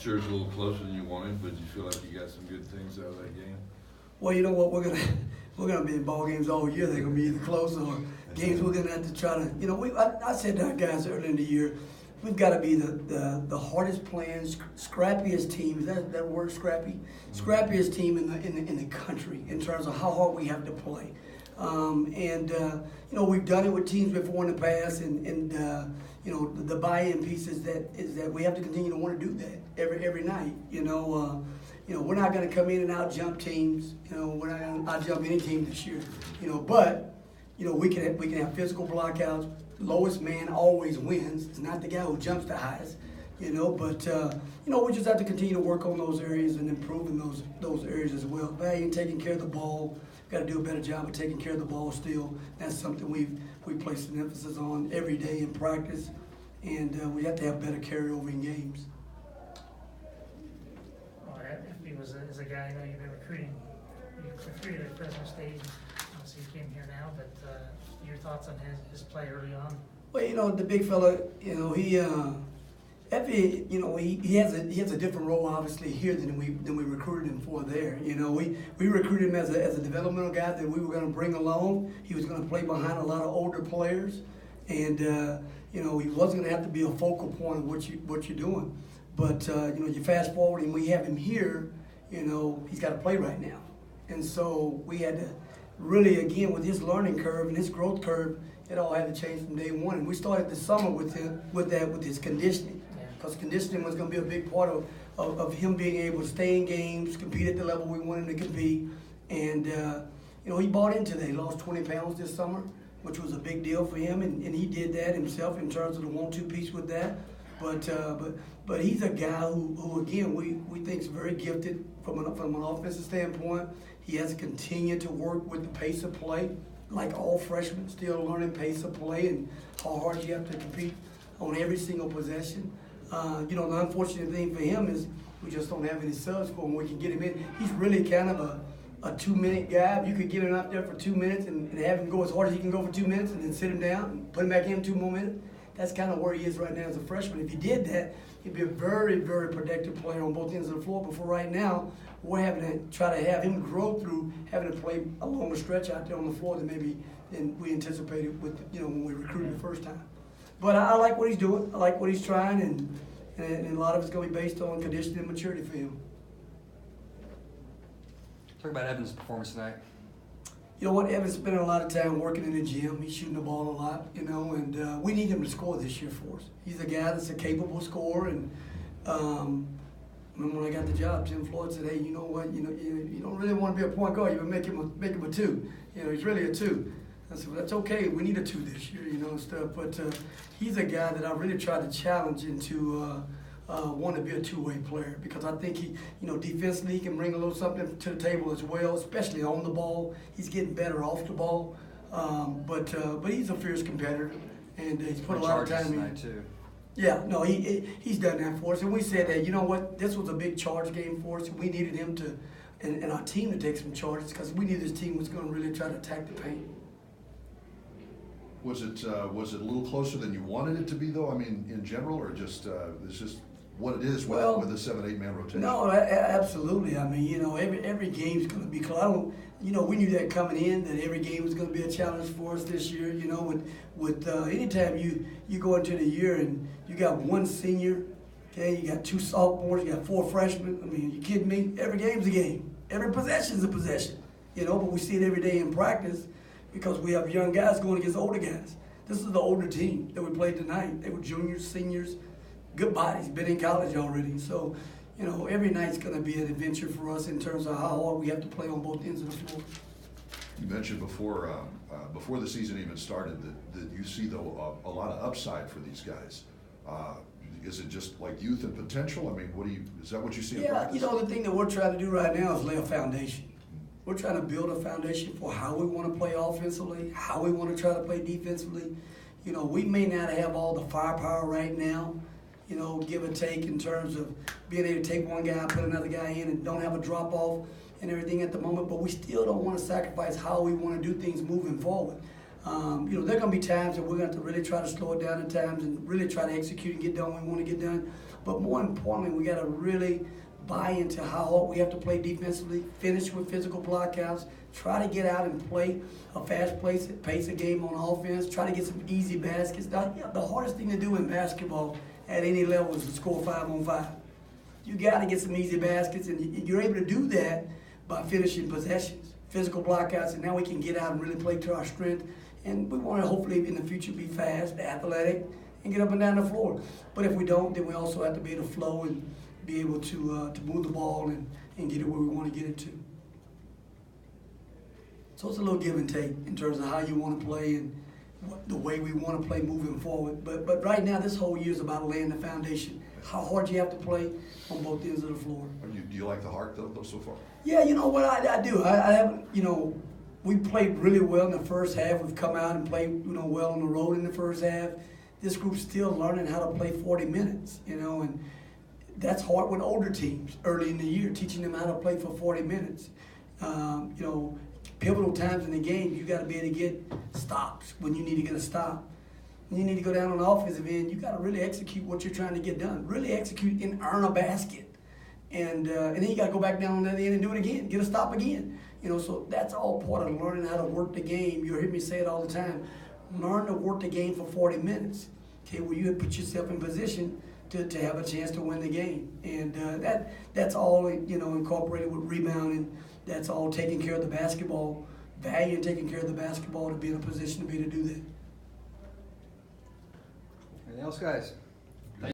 sure it's a little closer than you wanted, but you feel like you got some good things out of that game? Well, you know what, we're gonna be in ball games all year. They're gonna be either close or games we're gonna have to try to. You know, I said to our guys early in the year, we've got to be the hardest playing, scrappiest team. Is that word scrappy? Scrappiest team in the country in terms of how hard we have to play. You know, we've done it with teams before in the past, and you know, the buy-in piece is that we have to continue to want to do that every night. You know, we're not going to come in and out-jump teams. You know, we're not going to out-jump any team this year. You know, but you know, we can have physical blockouts. Lowest man always wins. It's not the guy who jumps the highest. You know, but you know, we just have to continue to work on those areas and improving those areas as well. Value taking care of the ball. Got to do a better job of taking care of the ball still. That's something we place an emphasis on every day in practice, and we have to have better carryover in games. Well, if he was a guy, I know you've been recruiting. You recruited at Fresno State. Obviously, you came here now, but your thoughts on his play early on? Well, you know, the big fella, you know, he has a different role obviously here than we recruited him for there. You know, we recruited him as a developmental guy that we were going to bring along. He was going to play behind a lot of older players, and you know, he wasn't going to have to be a focal point of what you're doing. But you know, you fast forward and we have him here. You know, he's got to play right now, and so we had to really, again, with his learning curve and his growth curve, it all had to change from day one. And we started the summer with his conditioning. Because conditioning was going to be a big part of him being able to stay in games, compete at the level we want him to compete. And, you know, he bought into that. He lost 20 pounds this summer, which was a big deal for him. And he did that himself in terms of the 1-2 piece with that. But he's a guy who again, we think is very gifted from an offensive standpoint. He has to continue to work with the pace of play, like all freshmen, still learning pace of play and how hard you have to compete on every single possession. You know, the unfortunate thing for him is we just don't have any subs for him. We can get him in. He's really kind of a 2-minute guy. If you could get him out there for 2 minutes and have him go as hard as he can go for 2 minutes and then sit him down and put him back in 2 more minutes, that's kind of where he is right now as a freshman. If he did that, he'd be a very, very productive player on both ends of the floor. But for right now, we're having to try to have him grow through having to play a longer stretch out there on the floor than we anticipated with, you know, when we recruited the first time. But I like what he's doing. I like what he's trying, and a lot of it's going to be based on conditioning and maturity for him. Talk about Evan's performance tonight. You know what? Evan's spending a lot of time working in the gym. He's shooting the ball a lot, you know, and we need him to score this year for us. He's a guy that's a capable scorer, and remember when I got the job, Jim Floyd said, "Hey, you know what? You know, you don't really want to be a point guard. You make him a 2. You know, he's really a 2." I said, "Well, that's okay. We need a 2 this year, you know, and stuff." But he's a guy that I really tried to challenge into want to be a two-way player, because I think he, you know, defensively he can bring a little something to the table as well, especially on the ball. He's getting better off the ball, but he's a fierce competitor, and he's put a lot of time in. Too. Yeah, no, he's done that for us, and we said that, you know what, this was a big charge game for us, and we needed him to, and our team to take some charges, because we knew this team was going to really try to attack the paint. Was it a little closer than you wanted it to be, though? I mean, in general, or just it's just what it is with a 7-8 man rotation? No, absolutely. I mean, you know, every game's going to be close. You know, we knew that coming in, that every game was going to be a challenge for us this year. You know, with anytime you go into the year and you got one senior, okay, you got 2 sophomores, you got 4 freshmen. I mean, you kidding me? Every game's a game. Every possession's a possession. You know, but we see it every day in practice, because we have young guys going against older guys. This is the older team that we played tonight. They were juniors, seniors, good bodies, been in college already. So, you know, every night's going to be an adventure for us in terms of how hard we have to play on both ends of the floor. You mentioned before the season even started that you see, though, a lot of upside for these guys. Is it just like youth and potential? I mean, is that what you see in practice? You know, the thing that we're trying to do right now is lay a foundation. We're trying to build a foundation for how we want to play offensively, how we want to try to play defensively. You know, we may not have all the firepower right now, you know, give or take in terms of being able to take one guy, put another guy in, and don't have a drop-off and everything at the moment, but we still don't want to sacrifice how we want to do things moving forward. You know, there are going to be times that we're going to have to really try to slow it down at times and really try to execute and get done what we want to get done. But more importantly, we got to really buy into how hard we have to play defensively, finish with physical blockouts, try to get out and play a fast pace of game on offense, try to get some easy baskets. The hardest thing to do in basketball at any level is to score 5-on-5. You got to get some easy baskets, and you're able to do that by finishing possessions, physical blockouts, and now we can get out and really play to our strength. And we want to hopefully in the future be fast, athletic, and get up and down the floor. But if we don't, then we also have to be able to flow and be able to move the ball and get it where we want to get it to. So it's a little give and take in terms of how you want to play and the way we want to play moving forward. But right now, this whole year is about laying the foundation. How hard you have to play on both ends of the floor. Do you like the Heart though so far? Yeah, you know what I do. I haven't, we played really well in the first half. We've come out and played, well on the road in the first half. This group's still learning how to play 40 minutes, and that's hard with older teams early in the year, teaching them how to play for 40 minutes. Pivotal times in the game, you got to be able to get stops when you need to get a stop. When you need to go down on the offensive end, you got to really execute what you're trying to get done. Really execute and earn a basket. And then you got to go back down on that end and do it again, get a stop again. So that's all part of learning how to work the game. You hear me say it all the time. Learn to work the game for 40 minutes, okay, where you put yourself in position to have a chance to win the game. And that's all, incorporated with rebounding. That's all taking care of the basketball, value and taking care of the basketball to be in a position to be able to do that. Anything else, guys?